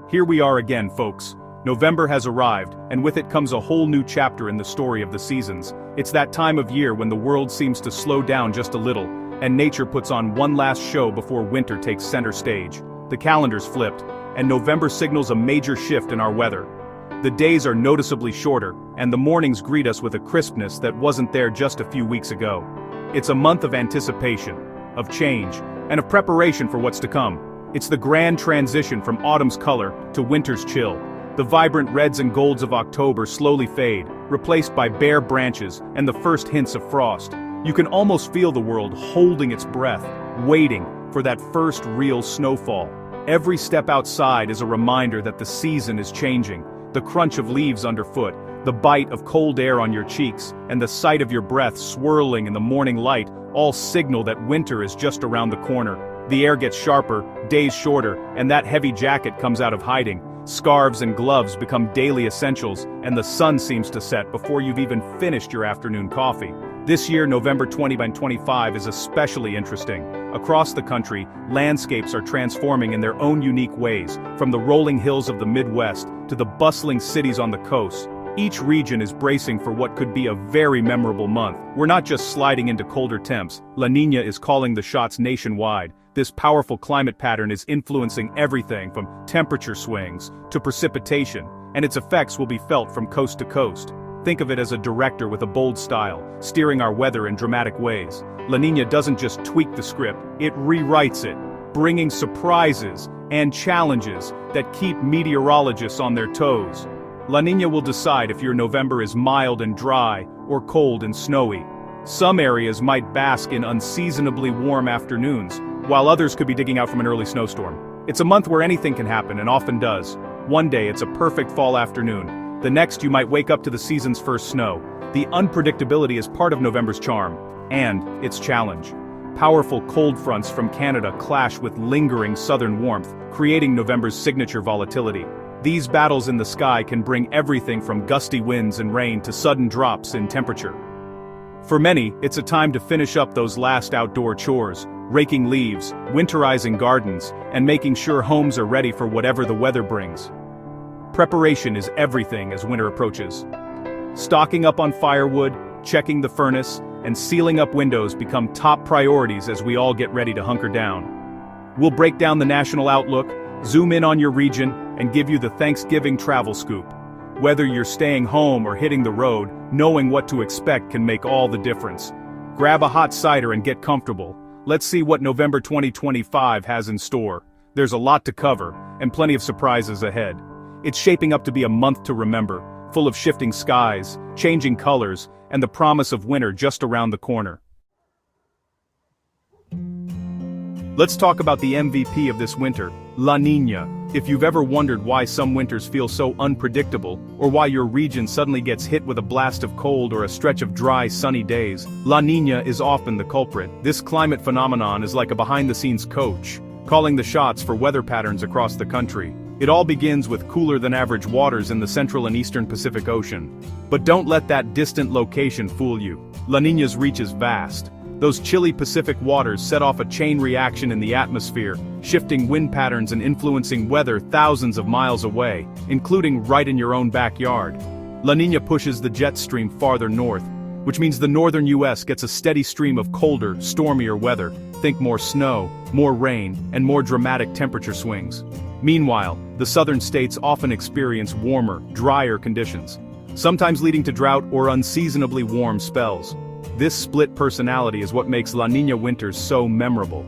Here we are again, folks. November has arrived, and with it comes a whole new chapter in the story of the seasons. It's that time of year when the world seems to slow down just a little, and nature puts on one last show before winter takes center stage. The calendar's flipped, and November signals a major shift in our weather. The days are noticeably shorter, and the mornings greet us with a crispness that wasn't there just a few weeks ago. It's a month of anticipation, of change, and of preparation for what's to come. It's the grand transition from autumn's color to winter's chill. The vibrant reds and golds of October slowly fade, replaced by bare branches and the first hints of frost. You can almost feel the world holding its breath, waiting for that first real snowfall. Every step outside is a reminder that the season is changing. The crunch of leaves underfoot, the bite of cold air on your cheeks, and the sight of your breath swirling in the morning light all signal that winter is just around the corner. The air gets sharper, days shorter, and that heavy jacket comes out of hiding. Scarves and gloves become daily essentials, and the sun seems to set before you've even finished your afternoon coffee. This year, November 2025 is especially interesting. Across the country, landscapes are transforming in their own unique ways, from the rolling hills of the Midwest to the bustling cities on the coast. Each region is bracing for what could be a very memorable month. We're not just sliding into colder temps. La Niña is calling the shots nationwide. This powerful climate pattern is influencing everything from temperature swings to precipitation, and its effects will be felt from coast to coast. Think of it as a director with a bold style, steering our weather in dramatic ways. La Niña doesn't just tweak the script, it rewrites it, bringing surprises and challenges that keep meteorologists on their toes. La Niña will decide if your November is mild and dry or cold and snowy. Some areas might bask in unseasonably warm afternoons, while others could be digging out from an early snowstorm. It's a month where anything can happen, and often does. One day it's a perfect fall afternoon. The next you might wake up to the season's first snow. The unpredictability is part of November's charm, and its challenge. Powerful cold fronts from Canada clash with lingering southern warmth, creating November's signature volatility. These battles in the sky can bring everything from gusty winds and rain to sudden drops in temperature. For many, it's a time to finish up those last outdoor chores, raking leaves, winterizing gardens, and making sure homes are ready for whatever the weather brings. Preparation is everything as winter approaches. Stocking up on firewood, checking the furnace, and sealing up windows become top priorities as we all get ready to hunker down. We'll break down the national outlook, zoom in on your region, and give you the Thanksgiving travel scoop. Whether you're staying home or hitting the road, knowing what to expect can make all the difference. Grab a hot cider and get comfortable. Let's see what November 2025 has in store. There's a lot to cover, and plenty of surprises ahead. It's shaping up to be a month to remember, full of shifting skies, changing colors, and the promise of winter just around the corner. Let's talk about the MVP of this winter, La Niña. If you've ever wondered why some winters feel so unpredictable, or why your region suddenly gets hit with a blast of cold or a stretch of dry, sunny days, La Niña is often the culprit. This climate phenomenon is like a behind-the-scenes coach, calling the shots for weather patterns across the country. It all begins with cooler-than-average waters in the central and eastern Pacific Ocean. But don't let that distant location fool you. La Niña's reach is vast. Those chilly Pacific waters set off a chain reaction in the atmosphere, shifting wind patterns and influencing weather thousands of miles away, including right in your own backyard. La Niña pushes the jet stream farther north, which means the northern U.S. gets a steady stream of colder, stormier weather. Think more snow, more rain, and more dramatic temperature swings. Meanwhile, the southern states often experience warmer, drier conditions, sometimes leading to drought or unseasonably warm spells. This split personality is what makes La Niña winters so memorable.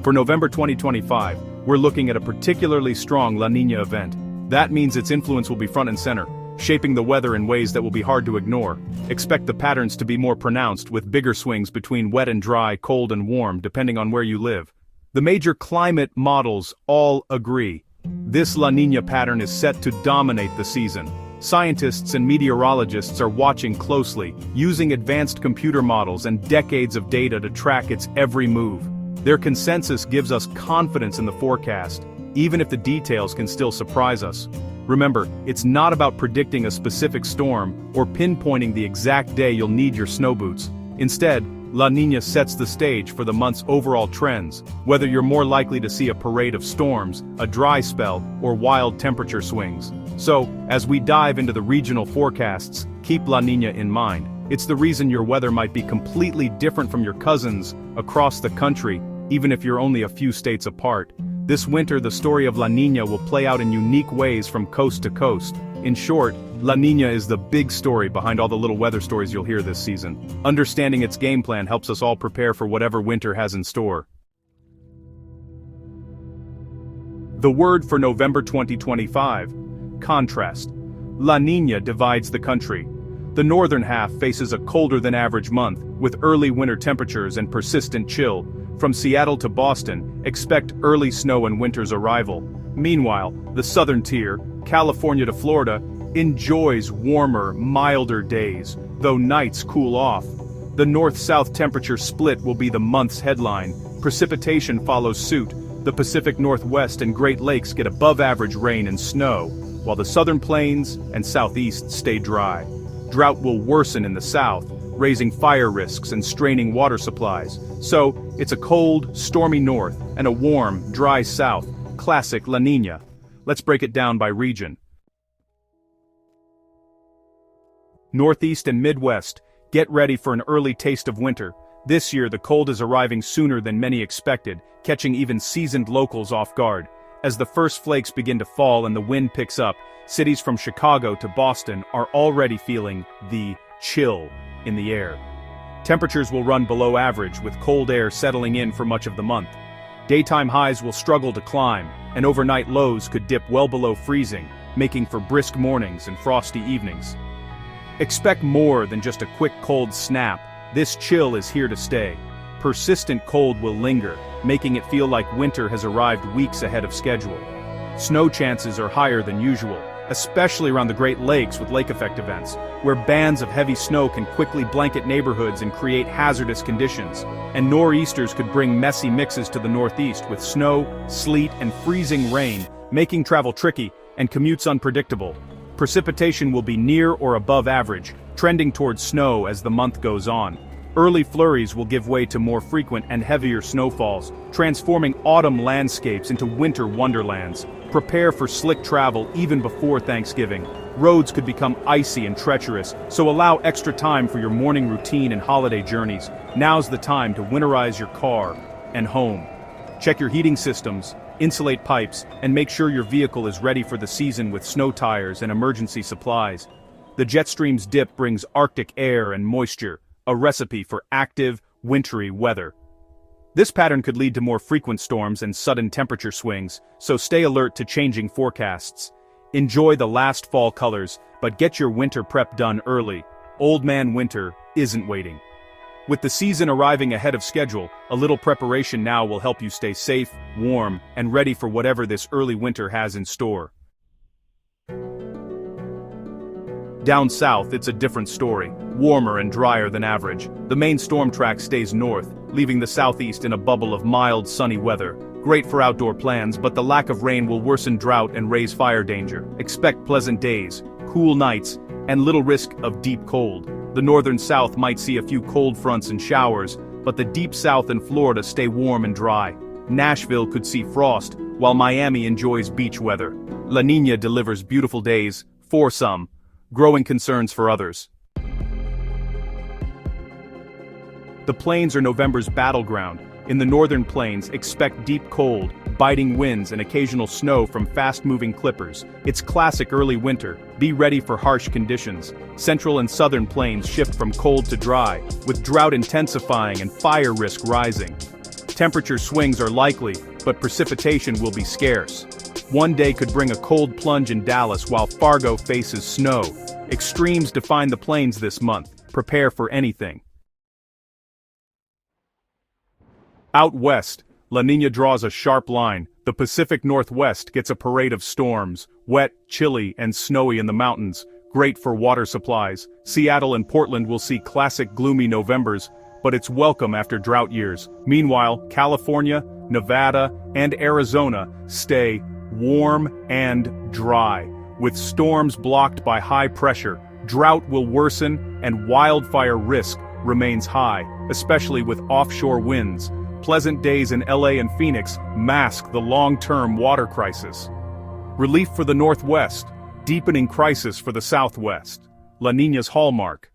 For November 2025, we're looking at a particularly strong La Niña event. That means its influence will be front and center, shaping the weather in ways that will be hard to ignore. Expect the patterns to be more pronounced, with bigger swings between wet and dry, cold and warm, depending on where you live. The major climate models all agree. This La Niña pattern is set to dominate the season. Scientists and meteorologists are watching closely, using advanced computer models and decades of data to track its every move. Their consensus gives us confidence in the forecast, even if the details can still surprise us. Remember, it's not about predicting a specific storm or pinpointing the exact day you'll need your snow boots. Instead, La Niña sets the stage for the month's overall trends, whether you're more likely to see a parade of storms, a dry spell, or wild temperature swings. So, as we dive into the regional forecasts, keep La Niña in mind. It's the reason your weather might be completely different from your cousins across the country, even if you're only a few states apart. This winter, the story of La Niña will play out in unique ways from coast to coast. In short, La Niña is the big story behind all the little weather stories you'll hear this season. Understanding its game plan helps us all prepare for whatever winter has in store. The word for November 2025: contrast. La Niña divides the country. The northern half faces a colder than average month, with early winter temperatures and persistent chill. From Seattle to Boston, expect early snow and winter's arrival. Meanwhile, the southern tier, California to Florida, enjoys warmer, milder days, though nights cool off. The north-south temperature split will be the month's headline. Precipitation follows suit. The Pacific Northwest and Great Lakes get above-average rain and snow, while the southern plains and southeast stay dry. Drought will worsen in the south, raising fire risks and straining water supplies. So, it's a cold, stormy north and a warm, dry south. Classic La Niña. Let's break it down by region. Northeast and Midwest, get ready for an early taste of winter. This year the cold is arriving sooner than many expected, catching even seasoned locals off guard. As the first flakes begin to fall and the wind picks up, cities from Chicago to Boston are already feeling the chill in the air. Temperatures will run below average, with cold air settling in for much of the month. Daytime highs will struggle to climb, and overnight lows could dip well below freezing, making for brisk mornings and frosty evenings. Expect more than just a quick cold snap. This chill is here to stay. Persistent cold will linger, making it feel like winter has arrived weeks ahead of schedule. Snow chances are higher than usual, especially around the Great Lakes with lake effect events, where bands of heavy snow can quickly blanket neighborhoods and create hazardous conditions. And nor'easters could bring messy mixes to the northeast, with snow, sleet, and freezing rain, making travel tricky and commutes unpredictable. Precipitation will be near or above average, trending towards snow as the month goes on. Early flurries will give way to more frequent and heavier snowfalls, transforming autumn landscapes into winter wonderlands. Prepare for slick travel even before Thanksgiving. Roads could become icy and treacherous, so allow extra time for your morning routine and holiday journeys. Now's the time to winterize your car and home. Check your heating systems, insulate pipes, and make sure your vehicle is ready for the season with snow tires and emergency supplies. The jet stream's dip brings Arctic air and moisture, a recipe for active, wintry weather. This pattern could lead to more frequent storms and sudden temperature swings, so stay alert to changing forecasts. Enjoy the last fall colors, but get your winter prep done early. Old man winter isn't waiting. With the season arriving ahead of schedule, a little preparation now will help you stay safe, warm, and ready for whatever this early winter has in store. Down south, it's a different story, warmer and drier than average. The main storm track stays north, leaving the southeast in a bubble of mild, sunny weather. Great for outdoor plans, but the lack of rain will worsen drought and raise fire danger. Expect pleasant days, cool nights, and little risk of deep cold. The northern south might see a few cold fronts and showers, but the deep south and Florida stay warm and dry. Nashville could see frost, while Miami enjoys beach weather. La Niña delivers beautiful days, for some, growing concerns for others. The plains are November's battleground. In the northern plains, expect deep cold, biting winds and occasional snow from fast-moving clippers. It's classic early winter. Be ready for harsh conditions. Central and southern plains shift from cold to dry, with drought intensifying and fire risk rising. Temperature swings are likely, but precipitation will be scarce. One day could bring a cold plunge in Dallas while Fargo faces snow. Extremes define the plains this month. Prepare for anything. Out west, La Niña draws a sharp line. The Pacific Northwest gets a parade of storms, wet, chilly, and snowy in the mountains, great for water supplies. Seattle and Portland will see classic gloomy Novembers, but it's welcome after drought years. Meanwhile, California, Nevada, and Arizona stay warm and dry. With storms blocked by high pressure, drought will worsen and wildfire risk remains high, especially with offshore winds. Pleasant days in LA and Phoenix mask the long-term water crisis. Relief for the Northwest, deepening crisis for the Southwest. La Niña's hallmark.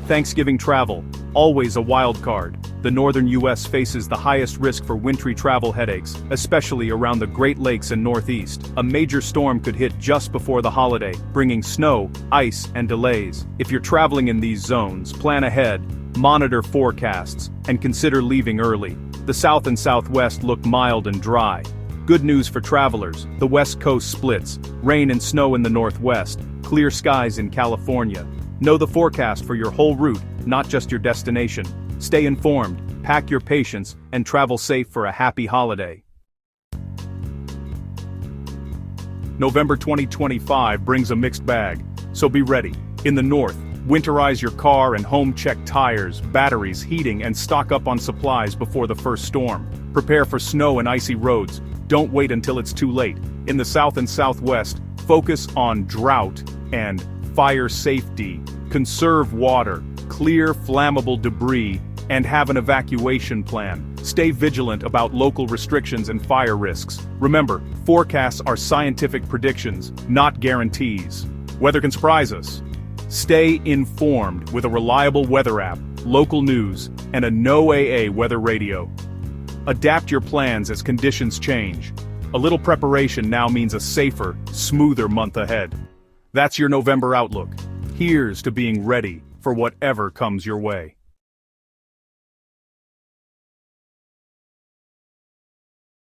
Thanksgiving travel, always a wild card. The northern U.S. faces the highest risk for wintry travel headaches, especially around the Great Lakes and Northeast. A major storm could hit just before the holiday, bringing snow, ice, and delays. If you're traveling in these zones, plan ahead, monitor forecasts, and consider leaving early. The South and Southwest look mild and dry. Good news for travelers, the West Coast splits, rain and snow in the Northwest, clear skies in California. Know the forecast for your whole route, not just your destination. Stay informed, pack your patience, and travel safe for a happy holiday. November 2025 brings a mixed bag, so be ready. In the north, winterize your car and home, check tires, batteries, heating, and stock up on supplies before the first storm. Prepare for snow and icy roads. Don't wait until it's too late. In the south and southwest, focus on drought and fire safety. Conserve water, clear flammable debris, and have an evacuation plan. Stay vigilant about local restrictions and fire risks. Remember, forecasts are scientific predictions, not guarantees. Weather can surprise us. Stay informed with a reliable weather app, local news, and a no AA weather radio. Adapt your plans as conditions change. A little preparation now means a safer, smoother month ahead. That's your November outlook. Here's to being ready for whatever comes your way.